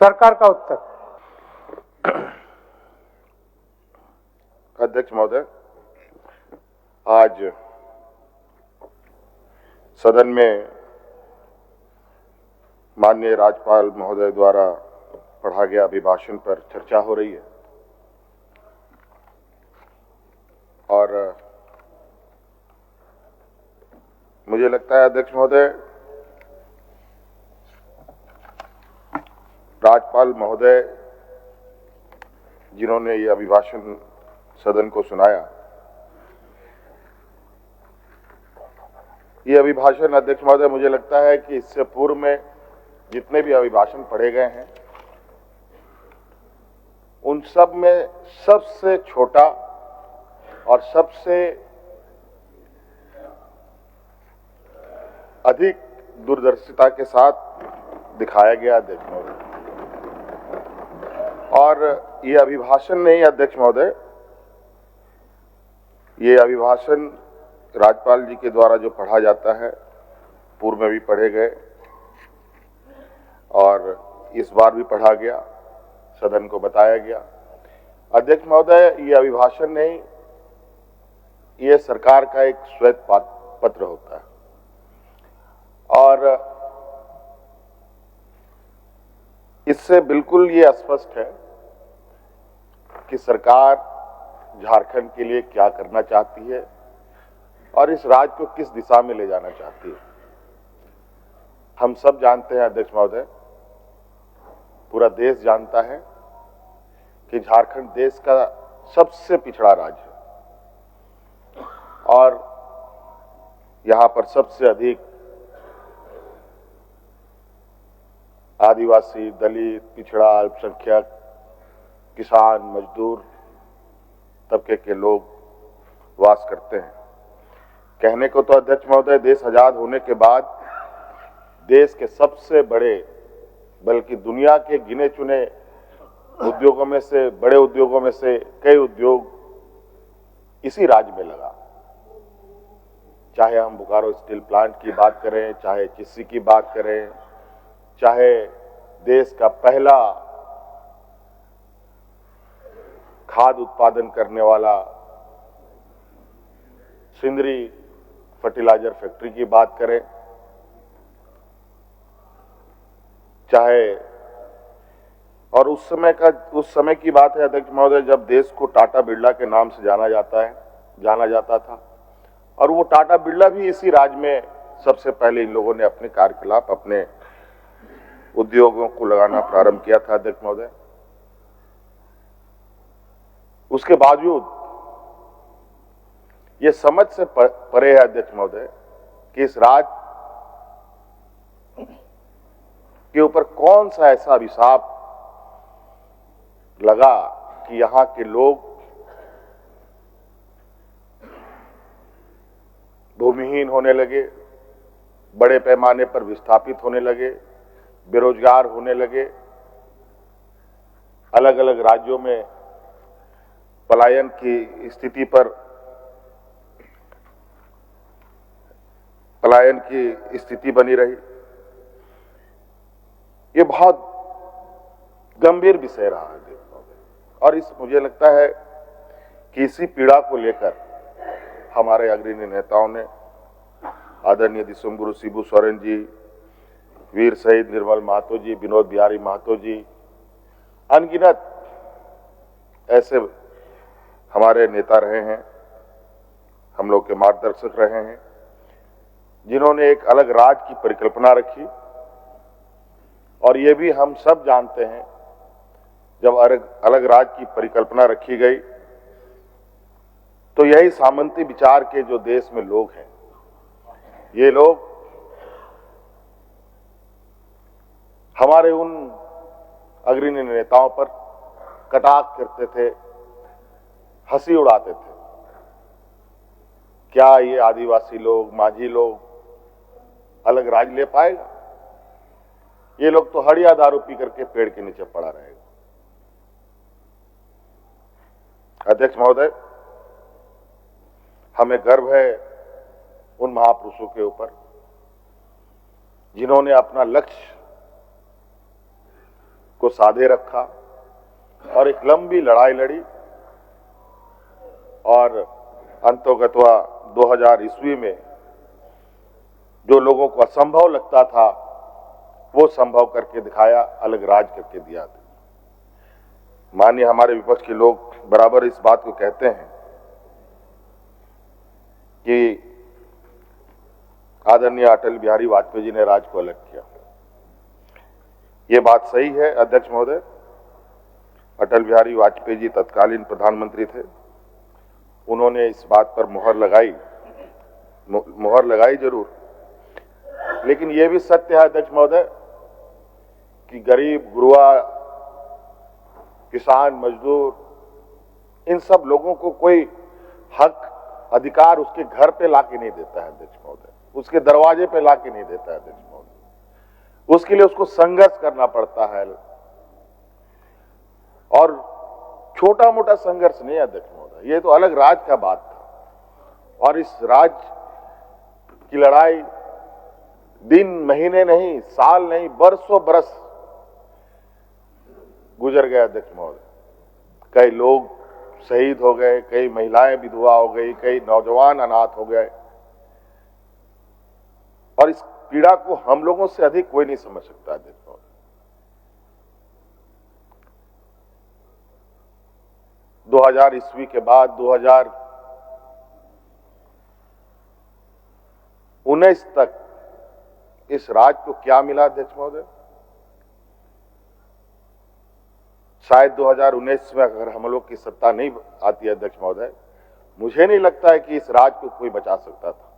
सरकार का उत्तर। अध्यक्ष महोदय, आज सदन में माननीय राज्यपाल महोदय द्वारा पढ़ा गया अभिभाषण पर चर्चा हो रही है और मुझे लगता है अध्यक्ष महोदय, राज्यपाल महोदय जिन्होंने ये अभिभाषण सदन को सुनाया, ये अभिभाषण अध्यक्ष महोदय मुझे लगता है कि इससे पूर्व में जितने भी अभिभाषण पढ़े गए हैं उन सब में सबसे छोटा और सबसे अधिक दूरदर्शिता के साथ दिखाया गया अध्यक्ष महोदय। और ये अभिभाषण नहीं अध्यक्ष महोदय, ये अभिभाषण राज्यपाल जी के द्वारा जो पढ़ा जाता है, पूर्व में भी पढ़े गए और इस बार भी पढ़ा गया, सदन को बताया गया। अध्यक्ष महोदय, ये अभिभाषण नहीं, ये सरकार का एक श्वेत पत्र होता है और इससे बिल्कुल ये स्पष्ट है कि सरकार झारखंड के लिए क्या करना चाहती है और इस राज्य को किस दिशा में ले जाना चाहती है। हम सब जानते हैं अध्यक्ष महोदय, पूरा देश जानता है कि झारखंड देश का सबसे पिछड़ा राज्य है और यहां पर सबसे अधिक आदिवासी, दलित, पिछड़ा, अल्पसंख्यक, किसान, मजदूर तबके के लोग वास करते हैं। कहने को तो अध्यक्ष महोदय, देश आजाद होने के बाद देश के सबसे बड़े, बल्कि दुनिया के गिने चुने उद्योगों में से, बड़े उद्योगों में से कई उद्योग इसी राज्य में लगा। चाहे हम बोकारो स्टील प्लांट की बात करें, चाहे चिस्सी की बात करें, चाहे देश का पहला खाद उत्पादन करने वाला सिंदरी फर्टिलाइजर फैक्ट्री की बात करें, चाहे और उस समय की बात है अध्यक्ष महोदय जब देश को टाटा बिरला के नाम से जाना जाता था और वो टाटा बिरला भी इसी राज्य में सबसे पहले इन लोगों ने अपने कार्यकलाप, अपने उद्योगों को लगाना प्रारंभ किया था अध्यक्ष महोदय। उसके बावजूद ये समझ से परे है अध्यक्ष महोदय कि इस राज्य के ऊपर कौन सा ऐसा अभिशाप लगा कि यहां के लोग भूमिहीन होने लगे, बड़े पैमाने पर विस्थापित होने लगे, बेरोजगार होने लगे, अलग अलग राज्यों में पलायन की स्थिति बनी रही। ये बहुत गंभीर विषय रहा है और मुझे लगता है कि इसी पीड़ा को लेकर हमारे अग्रणी नेताओं ने, आदरणीय दिसुम गुरु शिबू सोरेन जी, वीर शहीद निर्मल महतो जी, विनोद बिहारी महतो जी, अनगिनत ऐसे हमारे नेता रहे हैं, हम लोग के मार्गदर्शक रहे हैं, जिन्होंने एक अलग राज्य की परिकल्पना रखी। और ये भी हम सब जानते हैं, जब अलग राज्य की परिकल्पना रखी गई तो यही सामंती विचार के जो देश में लोग हैं, ये लोग हमारे उन अग्रणी नेताओं पर कटाक्ष करते थे, हंसी उड़ाते थे। क्या ये आदिवासी लोग, माझी लोग अलग राज्य ले पाएगा? ये लोग तो हड़िया दारू पी करके पेड़ के नीचे पड़ा रहेगा। अध्यक्ष महोदय, हमें गर्व है उन महापुरुषों के ऊपर जिन्होंने अपना लक्ष्य को साधे रखा और एक लंबी लड़ाई लड़ी और अंतोगत्वा 2000 ईस्वी में जो लोगों को असंभव लगता था वो संभव करके दिखाया, अलग राज करके दिया। माननीय हमारे विपक्ष के लोग बराबर इस बात को कहते हैं कि आदरणीय अटल बिहारी वाजपेयी जी ने राज को अलग किया। ये बात सही है अध्यक्ष महोदय। अटल बिहारी वाजपेयी जी तत्कालीन प्रधानमंत्री थे, उन्होंने इस बात पर मुहर लगाई जरूर, लेकिन यह भी सत्य है अध्यक्ष महोदय कि गरीब, गुरुआ, किसान, मजदूर, इन सब लोगों को कोई हक, अधिकार उसके घर पे लाके नहीं देता है अध्यक्ष महोदय, उसके दरवाजे पे लाके नहीं देता है अध्यक्ष महोदय। उसके लिए उसको संघर्ष करना पड़ता है, और छोटा मोटा संघर्ष नहीं अध्यक्ष महोदय, ये तो अलग राज का बात था। और इस राज की लड़ाई दिन, महीने नहीं, साल नहीं, बरसों बरस गुजर गए अध्यक्ष महोदय। कई लोग शहीद हो गए, कई महिलाएं विधवा हो गई, कई नौजवान अनाथ हो गए, और इस पीड़ा को हम लोगों से अधिक कोई नहीं समझ सकता अध्यक्ष महोदय। 2000 ईस्वी के बाद 2019 तक इस राज को क्या मिला अध्यक्ष महोदय? शायद 2019 में अगर हम लोग की सत्ता नहीं आती अध्यक्ष महोदय, मुझे नहीं लगता है कि इस राज को कोई बचा सकता था।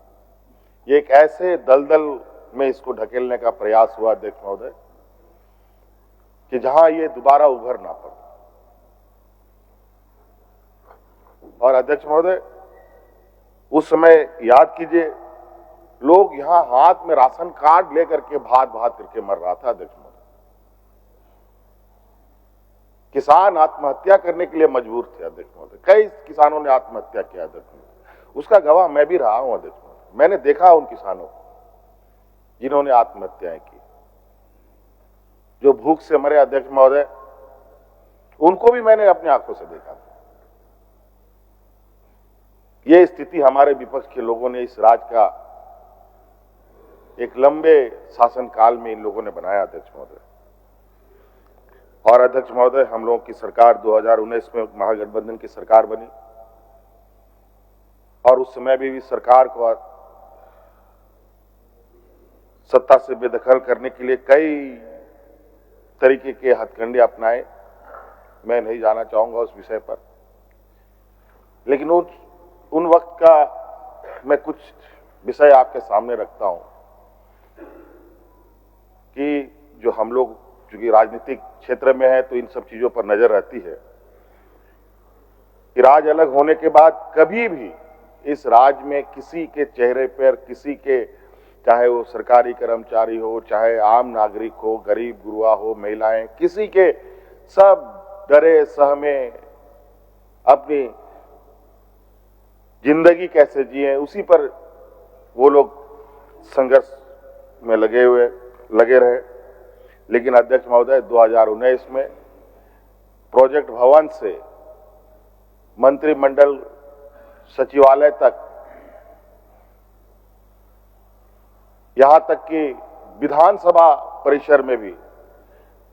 ये एक ऐसे दलदल में इसको ढकेलने का प्रयास हुआ अध्यक्ष महोदय कि जहां ये दोबारा उभर ना पाए। और अध्यक्ष महोदय, उस समय याद कीजिए, लोग यहां हाथ में राशन कार्ड लेकर के भात करके मर रहा था अध्यक्ष महोदय। किसान आत्महत्या करने के लिए मजबूर थे अध्यक्ष महोदय, कई किसानों ने आत्महत्या किया अध्यक्ष महोदय। उसका गवाह मैं भी रहा हूं अध्यक्ष महोदय, मैंने देखा उन किसानों को जिन्होंने आत्महत्याएं की, जो भूख से मरे अध्यक्ष महोदय, उनको भी मैंने अपनी आंखों से देखा था। ये स्थिति हमारे विपक्ष के लोगों ने इस राज का एक लंबे शासनकाल में इन लोगों ने बनाया अध्यक्ष महोदय। और अध्यक्ष महोदय, हम लोगों की सरकार 2019 में महागठबंधन की सरकार बनी, और उस समय भी सरकार को सत्ता से बेदखल करने के लिए कई तरीके के हथकंडे अपनाए। मैं नहीं जाना चाहूंगा उस विषय पर, लेकिन उन वक्त का मैं कुछ विषय आपके सामने रखता हूं कि जो हम लोग चूंकि राजनीतिक क्षेत्र में है तो इन सब चीजों पर नजर रहती है कि राज अलग होने के बाद कभी भी इस राज में किसी के चेहरे पर, किसी के, चाहे वो सरकारी कर्मचारी हो, चाहे आम नागरिक हो, गरीब गुरुआ हो, महिलाएं, किसी के, सब डरे सहमे अपनी जिंदगी कैसे जिए उसी पर वो लोग संघर्ष में लगे रहे। लेकिन अध्यक्ष महोदय, 2019 में प्रोजेक्ट भवन से मंत्रिमंडल सचिवालय तक, यहां तक कि विधानसभा परिसर में भी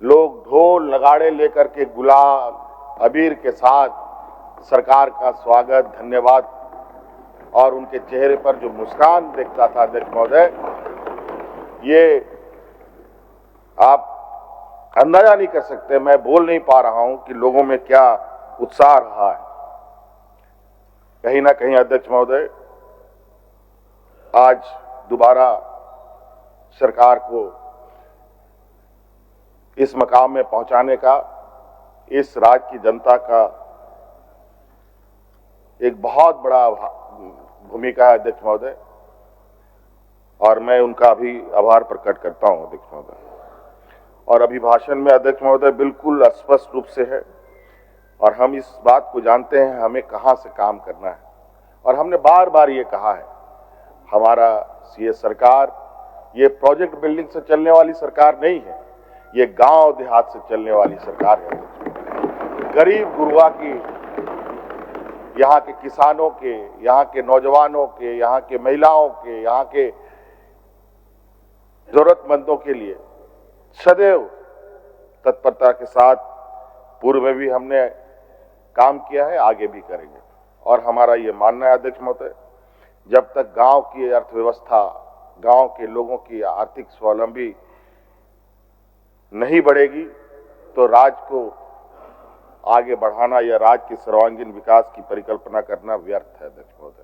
लोग ढोल नगाड़े लेकर के गुलाल अबीर के साथ सरकार का स्वागत, धन्यवाद, और उनके चेहरे पर जो मुस्कान देखता था अध्यक्ष महोदय, ये आप अंदाजा नहीं कर सकते। मैं बोल नहीं पा रहा हूं कि लोगों में क्या उत्साह रहा है। कहीं ना कहीं अध्यक्ष महोदय, आज दोबारा सरकार को इस मकाम में पहुंचाने का इस राज्य की जनता का एक बहुत बड़ा भूमिका है अध्यक्ष महोदय, और मैं उनका भी आभार प्रकट करता हूं अध्यक्ष महोदय। और अभिभाषण में अध्यक्ष महोदय बिल्कुल स्पष्ट रूप से है, और हम इस बात को जानते हैं हमें कहां से काम करना है, और हमने बार बार ये कहा है, हमारा ये सरकार ये प्रोजेक्ट बिल्डिंग से चलने वाली सरकार नहीं है, ये गांव देहात से चलने वाली सरकार है। गरीब गुरुआ की, यहाँ के किसानों के, यहाँ के नौजवानों के, यहाँ के महिलाओं के, यहाँ के जरूरतमंदों के लिए सदैव तत्परता के साथ पूर्व में भी हमने काम किया है, आगे भी करेंगे। और हमारा ये मानना है अध्यक्ष महोदय, जब तक गांव की अर्थव्यवस्था, गांव के लोगों की आर्थिक स्वावलंबी नहीं बढ़ेगी तो राज्य को आगे बढ़ाना या राज्य के सर्वांगीण विकास की परिकल्पना करना व्यर्थ है अध्यक्ष महोदय।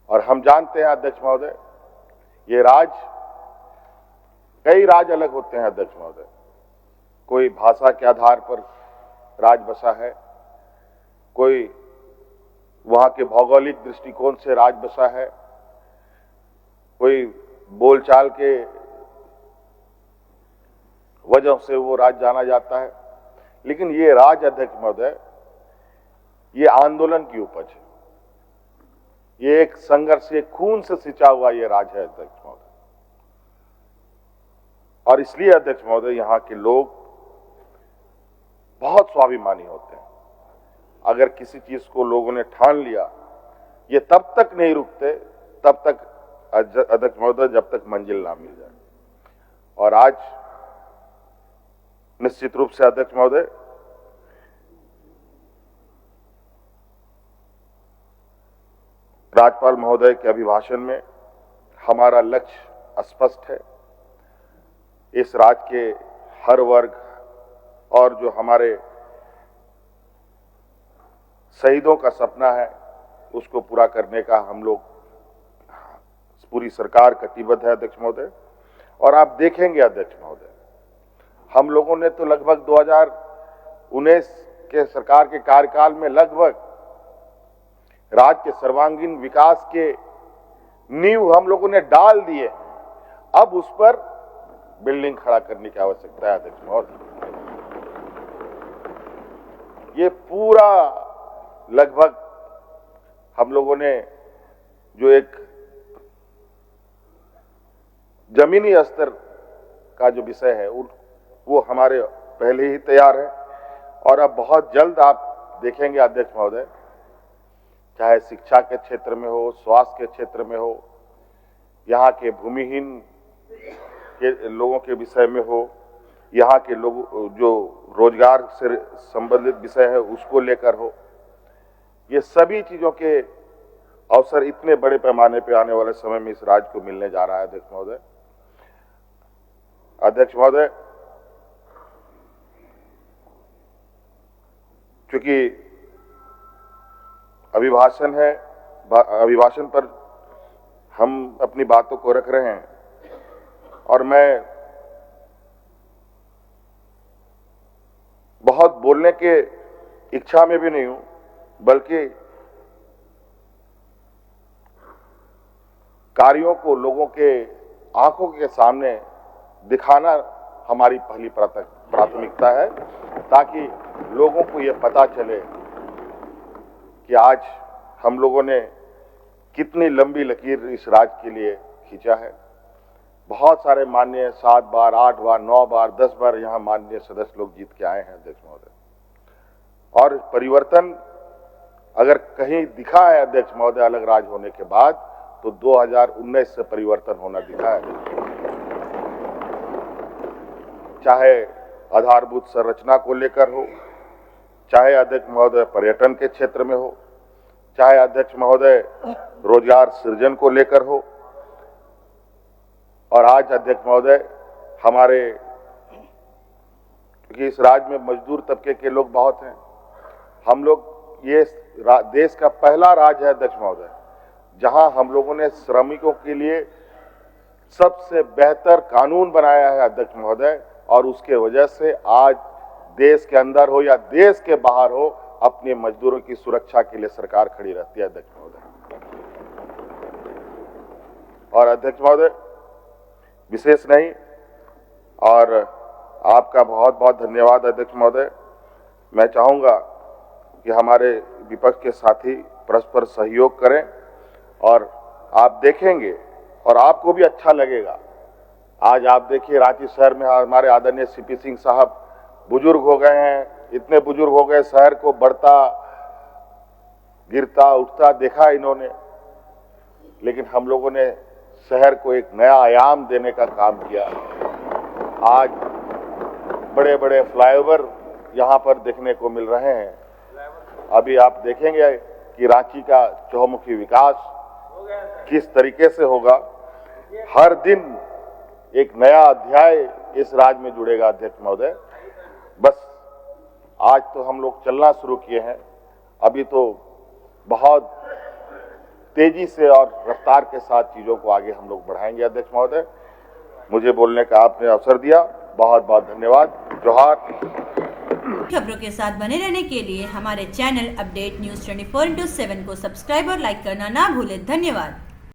और हम जानते हैं अध्यक्ष महोदय, ये राज्य, कई राज्य अलग होते हैं अध्यक्ष महोदय। कोई भाषा के आधार पर राज्य बसा है, कोई वहां के भौगोलिक दृष्टिकोण से राज्य बसा है, कोई बोलचाल के वजह से वो राज्य जाना जाता है। लेकिन ये राज्य अध्यक्ष महोदय, ये आंदोलन की उपज है, ये एक संघर्ष, एक खून से सिंचा हुआ ये राज्य है अध्यक्ष महोदय। और इसलिए अध्यक्ष महोदय, यहाँ के लोग बहुत स्वाभिमानी होते हैं। अगर किसी चीज को लोगों ने ठान लिया, ये तब तक नहीं रुकते, तब तक अध्यक्ष महोदय, जब तक मंजिल ना मिल जाए। और आज निश्चित रूप से अध्यक्ष महोदय, राज्यपाल महोदय के अभिभाषण में हमारा लक्ष्य स्पष्ट है। इस राज्य के हर वर्ग और जो हमारे शहीदों का सपना है, उसको पूरा करने का हम लोग, पूरी सरकार कटिबद्ध है अध्यक्ष महोदय। और आप देखेंगे अध्यक्ष महोदय, हम लोगों ने तो लगभग 2019 के सरकार के कार्यकाल में लगभग राज्य के सर्वांगीण विकास के नींव हम लोगों ने डाल दिए। अब उस पर बिल्डिंग खड़ा करने की आवश्यकता है अध्यक्ष महोदय। ये पूरा लगभग हम लोगों ने जो एक जमीनी स्तर का जो विषय है वो हमारे पहले ही तैयार है। और अब बहुत जल्द आप देखेंगे अध्यक्ष महोदय, चाहे शिक्षा के क्षेत्र में हो, स्वास्थ्य के क्षेत्र में हो, यहाँ के भूमिहीन के लोगों के विषय में हो, यहाँ के लोग जो रोजगार से संबंधित विषय है उसको लेकर हो, ये सभी चीजों के अवसर इतने बड़े पैमाने पे आने वाले समय में इस राज्य को मिलने जा रहा है अध्यक्ष महोदय। अध्यक्ष महोदय, चूंकि अभिभाषण है, अभिभाषण पर हम अपनी बातों को रख रहे हैं और मैं बहुत बोलने के इच्छा में भी नहीं हूं, बल्कि कार्यों को लोगों के आंखों के सामने दिखाना हमारी पहली प्राथमिकता है, ताकि लोगों को यह पता चले कि आज हम लोगों ने कितनी लंबी लकीर इस राज्य के लिए खींचा है। बहुत सारे माननीय 7 बार, 8 बार, 9 बार, 10 बार यहाँ माननीय सदस्य लोग जीत के आए हैं अध्यक्ष महोदय। और परिवर्तन अगर कहीं दिखा है अध्यक्ष महोदय अलग राज्य होने के बाद, तो 2019 से परिवर्तन होना दिखा है। चाहे आधारभूत संरचना को लेकर हो, चाहे अध्यक्ष महोदय पर्यटन के क्षेत्र में हो, चाहे अध्यक्ष महोदय रोजगार सृजन को लेकर हो। और आज अध्यक्ष महोदय हमारे, क्योंकि इस राज्य में मजदूर तबके के लोग बहुत हैं, हम लोग ये देश का पहला राज्य है अध्यक्ष महोदय जहां हम लोगों ने श्रमिकों के लिए सबसे बेहतर कानून बनाया है अध्यक्ष महोदय। और उसके वजह से आज देश के अंदर हो या देश के बाहर हो, अपने मजदूरों की सुरक्षा के लिए सरकार खड़ी रहती है अध्यक्ष महोदय। और अध्यक्ष महोदय विशेष नहीं, और आपका बहुत बहुत धन्यवाद अध्यक्ष महोदय। मैं चाहूंगा कि हमारे विपक्ष के साथी परस्पर सहयोग करें और आप देखेंगे और आपको भी अच्छा लगेगा आज आप देखिए रांची शहर में हमारे आदरणीय सीपी सिंह साहब बुजुर्ग हो गए हैं, इतने बुजुर्ग हो गए, शहर को बढ़ता गिरता उठता देखा इन्होंने, लेकिन हम लोगों ने शहर को एक नया आयाम देने का काम किया। आज बड़े बड़े फ्लाईओवर यहाँ पर देखने को मिल रहे हैं। अभी आप देखेंगे कि रांची का चहुमुखी विकास किस तरीके से होगा। हर दिन एक नया अध्याय इस राज्य में जुड़ेगा। अध्यक्ष महोदय, बस आज तो हम लोग चलना शुरू किए हैं, अभी तो बहुत तेजी से और रफ्तार के साथ चीजों को आगे हम लोग बढ़ाएंगे। अध्यक्ष महोदय, मुझे बोलने का आपने अवसर दिया, बहुत बहुत धन्यवाद। जोहार। खबरों के साथ बने रहने के लिए हमारे चैनल अपडेट न्यूज 24/7 को सब्सक्राइब और लाइक करना ना भूलें। धन्यवाद।